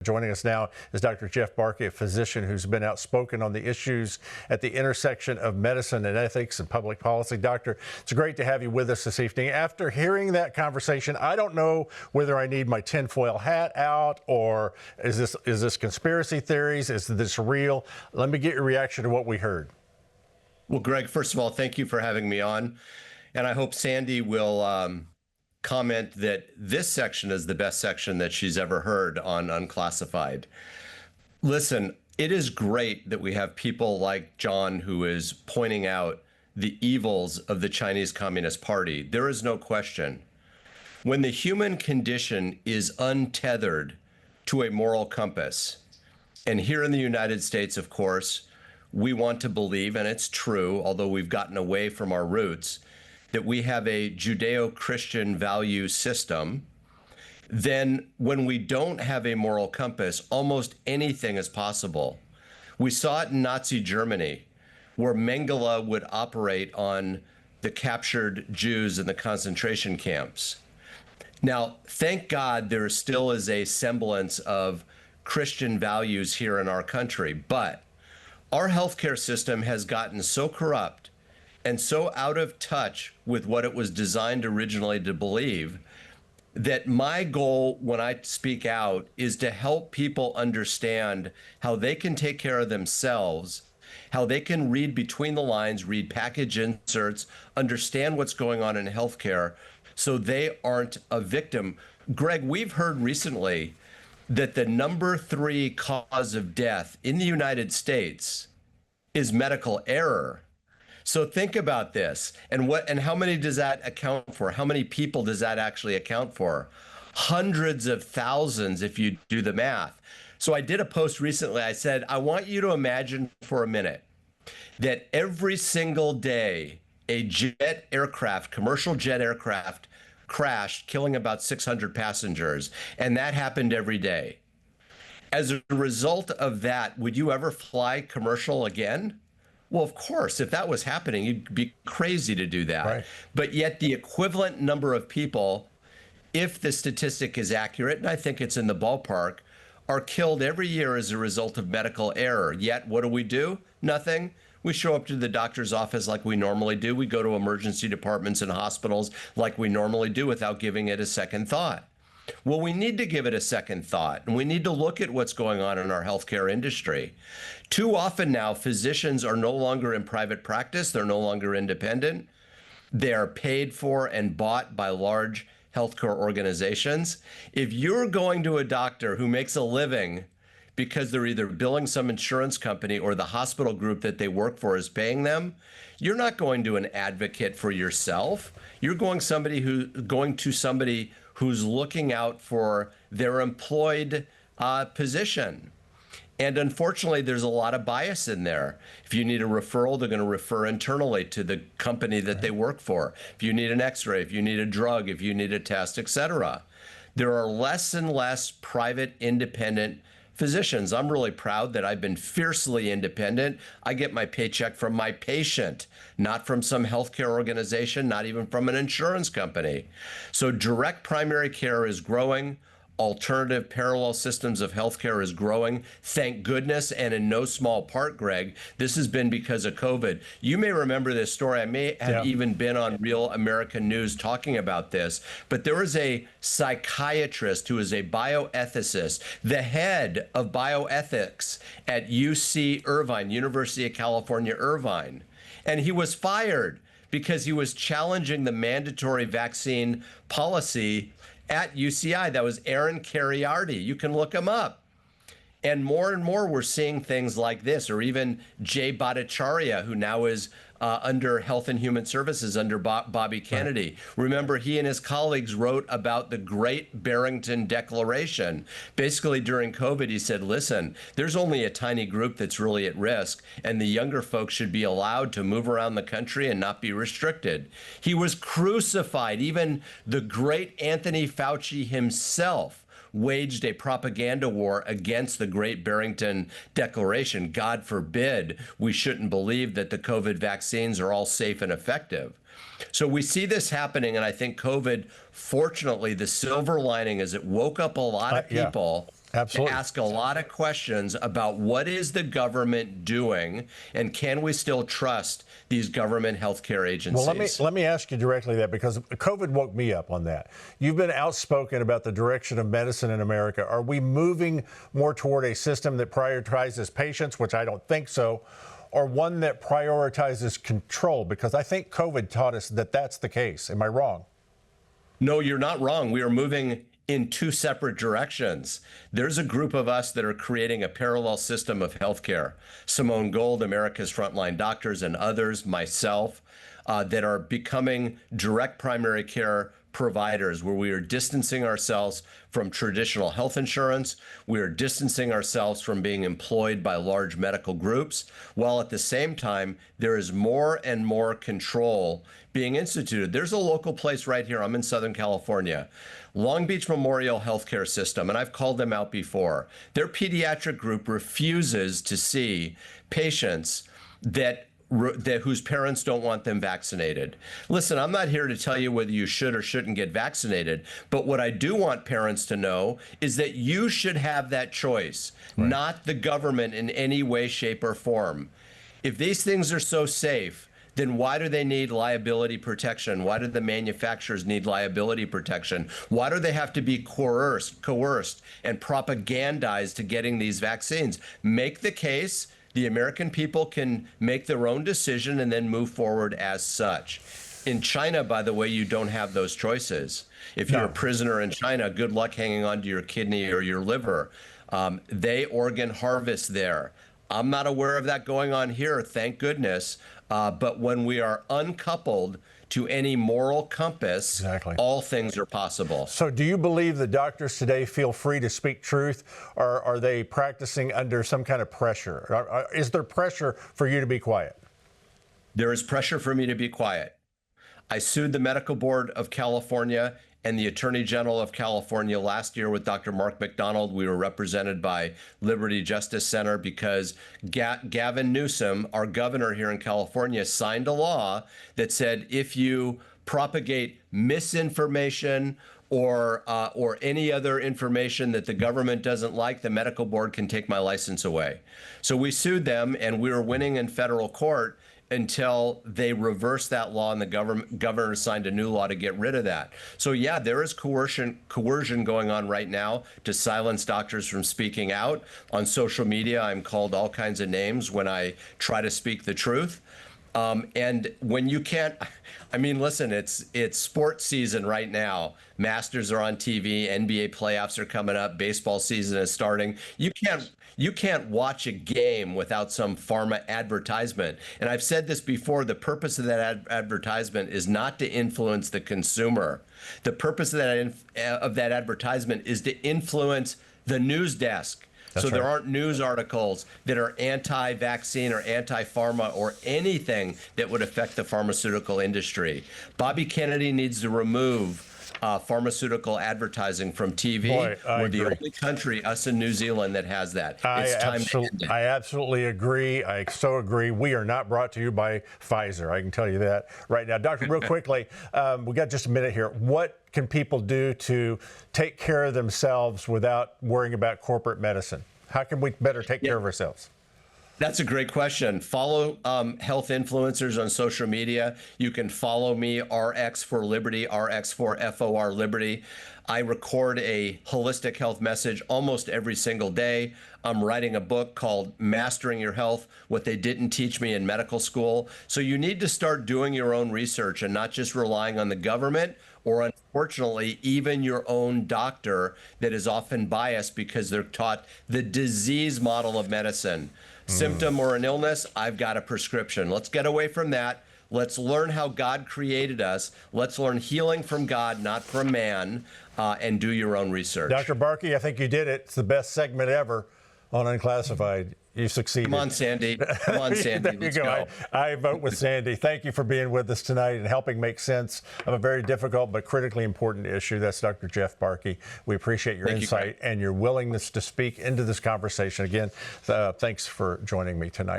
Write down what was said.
Joining us now is Dr. Jeff Barke, a physician who's been outspoken on the issues at the intersection of medicine and ethics and public policy. Doctor, it's great to have you with us this evening. After hearing that conversation, I don't know whether I need my tinfoil hat out or is this conspiracy theories? Is this real? Let me get your reaction to what we heard. Well, Greg, first of all, thank you for having me on. And I hope Sandy will comment that this section is the best section that she's ever heard on Unclassified. Listen, it is great that we have people like John who is pointing out the evils of the Chinese Communist Party. There is no question. When the human condition is untethered to a moral compass, and here in the United States, of course, we want to believe, and it's true, although we've gotten away from our roots, that we have a Judeo-Christian value system, then when we don't have a moral compass, almost anything is possible. We saw it in Nazi Germany, where Mengele would operate on the captured Jews in the concentration camps. Now, thank God there still is a semblance of Christian values here in our country, but our healthcare system has gotten so corrupt and so out of touch with what it was designed originally to believe that my goal when I speak out is to help people understand how they can take care of themselves, how they can read between the lines, read package inserts, understand what's going on in healthcare so they aren't a victim. Greg, we've heard recently that the #3 cause of death in the United States is medical error. So think about this, and how many does that account for? How many people does that actually account for? Hundreds of thousands if you do the math. So I did a post recently. I said, I want you to imagine for a minute that every single day a jet aircraft, commercial jet aircraft, crashed, killing about 600 passengers, and that happened every day. As a result of that, would you ever fly commercial again? Well, of course, if that was happening, you'd be crazy to do that. Right. But yet the equivalent number of people, if the statistic is accurate, and I think it's in the ballpark, are killed every year as a result of medical error. Yet what do? Nothing. We show up to the doctor's office like we normally do. We go to emergency departments and hospitals like we normally do without giving it a second thought. Well, we need to give it a second thought, and we need to look at what's going on in our healthcare industry. Too often now, physicians are no longer in private practice. They're no longer independent. They are paid for and bought by large healthcare organizations. If you're going to a doctor who makes a living because they're either billing some insurance company or the hospital group that they work for is paying them, you're not going to an advocate for yourself. You're going to somebody who's looking out for their employed position. And unfortunately, there's a lot of bias in there. If you need a referral, they're going to refer internally to the company that they work for. If you need an x-ray, if you need a drug, if you need a test, etc. There are less and less private independent physicians. I'm really proud that I've been fiercely independent. I get my paycheck from my patient, not from some healthcare organization, not even from an insurance company. So direct primary care is growing. Alternative parallel systems of healthcare is growing, thank goodness, and in no small part, Greg, this has been because of COVID. You may remember this story. I may have even been on Real American News talking about this, but there was a psychiatrist who is a bioethicist, the head of bioethics at UC Irvine, University of California, Irvine, and he was fired because he was challenging the mandatory vaccine policy at UCI. That was Aaron Kheriaty. You can look him up. And more we're seeing things like this, or even Jay Bhattacharya, who now is under Health and Human Services under Bobby Kennedy. Right. Remember, he and his colleagues wrote about the Great Barrington Declaration. Basically, during COVID, he said, listen, there's only a tiny group that's really at risk, and the younger folks should be allowed to move around the country and not be restricted. He was crucified. Even the great Anthony Fauci himself waged a propaganda war against the Great Barrington Declaration. God forbid we shouldn't believe that the COVID vaccines are all safe and effective. So we see this happening, and I think COVID, fortunately, the silver lining is it woke up a lot of people Absolutely. to ask a lot of questions about what is the government doing and can we still trust these government healthcare agencies? Well, let me ask you directly that, because COVID woke me up on that. You've been outspoken about the direction of medicine in America. Are we moving more toward a system that prioritizes patients, which I don't think so, or one that prioritizes control? Because I think COVID taught us that that's the case. Am I wrong? No, you're not wrong. We are moving in two separate directions. There's a group of us that are creating a parallel system of healthcare. Simone Gold, America's Frontline Doctors, and others, myself, that are becoming direct primary care providers, where we are distancing ourselves from traditional health insurance. We are distancing ourselves from being employed by large medical groups, while at the same time, there is more and more control being instituted. There's a local place right here. I'm in Southern California, Long Beach Memorial Healthcare System, and I've called them out before. Their pediatric group refuses to see patients whose parents don't want them vaccinated. Listen, I'm not here to tell you whether you should or shouldn't get vaccinated, but what I do want parents to know is that you should have that choice, not the government in any way, shape, or form. If these things are so safe, then why do they need liability protection? Why do the manufacturers need liability protection? Why do they have to be coerced and propagandized to getting these vaccines? Make the case. The American people can make their own decision and then move forward as such. In China, by the way, you don't have those choices. If you're a prisoner in China, good luck hanging on to your kidney or your liver. They organ harvest there. I'm not aware of that going on here, thank goodness. But when we are uncoupled to any moral compass, all things are possible. So do you believe the doctors today feel free to speak truth, or are they practicing under some kind of pressure? Is there pressure for you to be quiet? There is pressure for me to be quiet. I sued the Medical Board of California and the Attorney General of California last year with Dr. Mark McDonald. We were represented by Liberty Justice Center because Gavin Newsom, our governor here in California, signed a law that said if you propagate misinformation or any other information that the government doesn't like, the medical board can take my license away. So we sued them, and we were winning in federal court until they reversed that law and the governor signed a new law to get rid of that. So yeah, there is coercion going on right now to silence doctors from speaking out. On social media, I'm called all kinds of names when I try to speak the truth. And when you can't, I mean, listen, it's sports season right now. Masters are on TV, NBA playoffs are coming up, baseball season is starting. You can't watch a game without some pharma advertisement. And I've said this before, the purpose of that advertisement is not to influence the consumer. The purpose of that advertisement is to influence the news desk. So there aren't news articles that are anti-vaccine or anti-pharma or anything that would affect the pharmaceutical industry. Bobby Kennedy needs to remove pharmaceutical advertising from TV. Boy, We're the only country, us in New Zealand, that has that. It's time to end it. I absolutely agree. I so agree. We are not brought to you by Pfizer. I can tell you that right now. Doctor, real quickly, we got just a minute here. What can people do to take care of themselves without worrying about corporate medicine? How can we better take care of ourselves? That's a great question. Follow health influencers on social media. You can follow me, RX for Liberty, RX for FOR Liberty. I record a holistic health message almost every single day. I'm writing a book called Mastering Your Health, What They Didn't Teach Me in Medical School. So you need to start doing your own research and not just relying on the government or, unfortunately, even your own doctor that is often biased because they're taught the disease model of medicine. Symptom or an illness, I've got a prescription. Let's get away from that. Let's learn how God created us. Let's learn healing from God, not from man, and do your own research. Dr. Barke, I think you did it. It's the best segment ever on Unclassified. You succeeded. Come on, Sandy. Come on, Sandy. Let's go. I vote with Sandy. Thank you for being with us tonight and helping make sense of a very difficult but critically important issue. That's Dr. Jeff Barke. We appreciate your insight and your willingness to speak into this conversation. Again, thanks for joining me tonight.